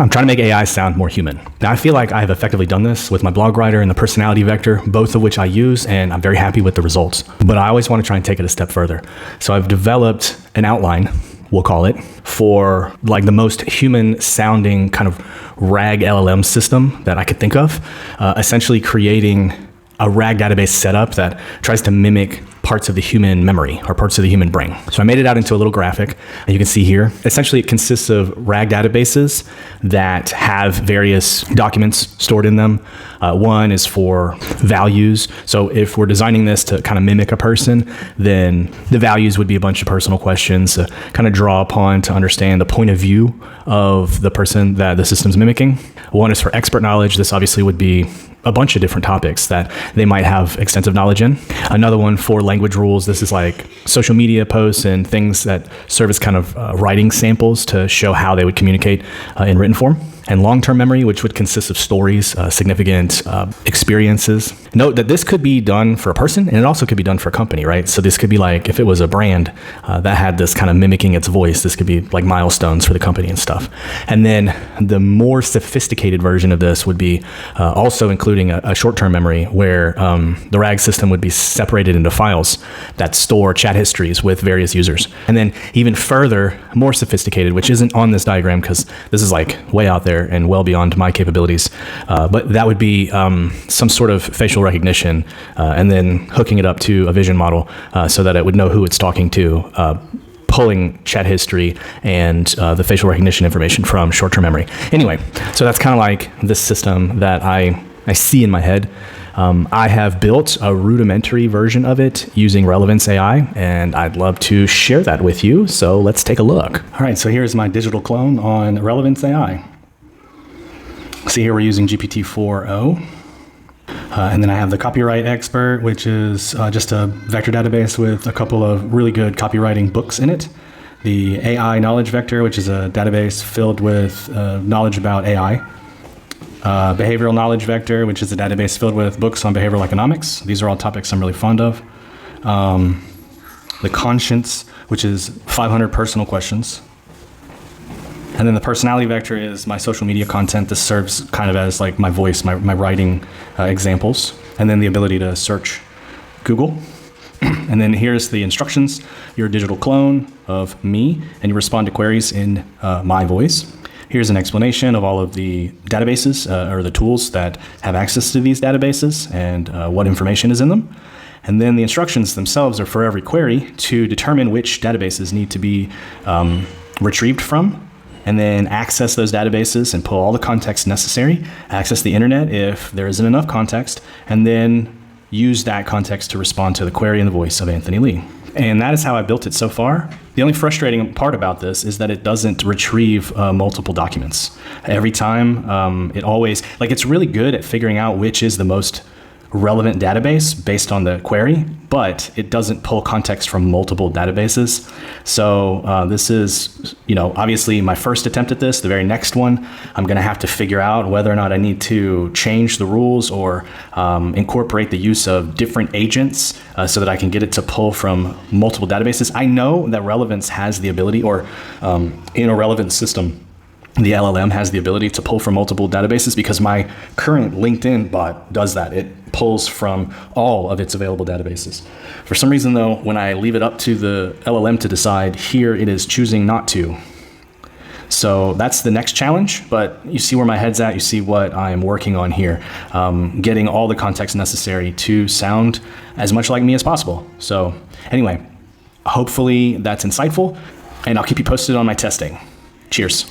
I'm trying to make AI sound more human. Now, I feel like I have effectively done this with my blog writer and the personality vector, both of which I use, and I'm very happy with the results. But I always want to try and take it a step further. So I've developed an outline, we'll call it, for like the most human sounding kind of RAG LLM system that I could think of, essentially creating a RAG database setup that tries to mimic parts of the human memory or parts of the human brain. So I made it out into a little graphic, and you can see here. Essentially, it consists of RAG databases that have various documents stored in them. One is for values. So if we're designing this to kind of mimic a person, then the values would be a bunch of personal questions to kind of draw upon to understand the point of view of the person that the system's mimicking. One is for expert knowledge. This obviously would be a bunch of different topics that they might have extensive knowledge in. Another one for language rules. This is like social media posts and things that serve as kind of writing samples to show how they would communicate in written form. And long-term memory, which would consist of stories, significant experiences. Note that this could be done for a person, and it also could be done for a company, right? So this could be like, if it was a brand that had this kind of mimicking its voice, this could be like milestones for the company and stuff. And then the more sophisticated version of this would be also including a short-term memory where the RAG system would be separated into files that store chat histories with various users. And then even further, more sophisticated, which isn't on this diagram because this is like way out there and well beyond my capabilities. But that would be some sort of facial recognition and then hooking it up to a vision model so that it would know who it's talking to, pulling chat history and the facial recognition information from short-term memory. Anyway, so that's kind of like this system that I see in my head. I have built a rudimentary version of it using Relevance AI, and I'd love to share that with you. So let's take a look. All right, so here's my digital clone on Relevance AI. See here we're using GPT-4o. And then I have the Copyright Expert, which is just a vector database with a couple of really good copywriting books in it. The AI Knowledge Vector, which is a database filled with knowledge about AI. Behavioral Knowledge Vector, which is a database filled with books on behavioral economics. These are all topics I'm really fond of. The Conscience, which is 500 personal questions. And then the Personality Vector is my social media content. This serves kind of as like my voice, my writing examples. And then the ability to search Google. And then here's the instructions. You're a digital clone of me, and you respond to queries in my voice. Here's an explanation of all of the databases or the tools that have access to these databases and what information is in them. And then the instructions themselves are for every query to determine which databases need to be retrieved from, and then access those databases and pull all the context necessary, access the internet if there isn't enough context, and then use that context to respond to the query in the voice of Anthony Lee. And that is how I built it so far. The only frustrating part about this is that it doesn't retrieve multiple documents. Every time, it always, like it's really good at figuring out which is the most relevant database based on the query, but it doesn't pull context from multiple databases. So this is, obviously my first attempt at this. The very next one, I'm going to have to figure out whether or not I need to change the rules or incorporate the use of different agents so that I can get it to pull from multiple databases. I know that Relevance has the ability, or in a Relevance system, the LLM has the ability to pull from multiple databases because my current LinkedIn bot does that. It pulls from all of its available databases. For some reason, though, when I leave it up to the LLM to decide, here it is choosing not to. So that's the next challenge, but you see where my head's at. You see what I'm working on here, getting all the context necessary to sound as much like me as possible. So anyway, hopefully that's insightful, and I'll keep you posted on my testing. Cheers.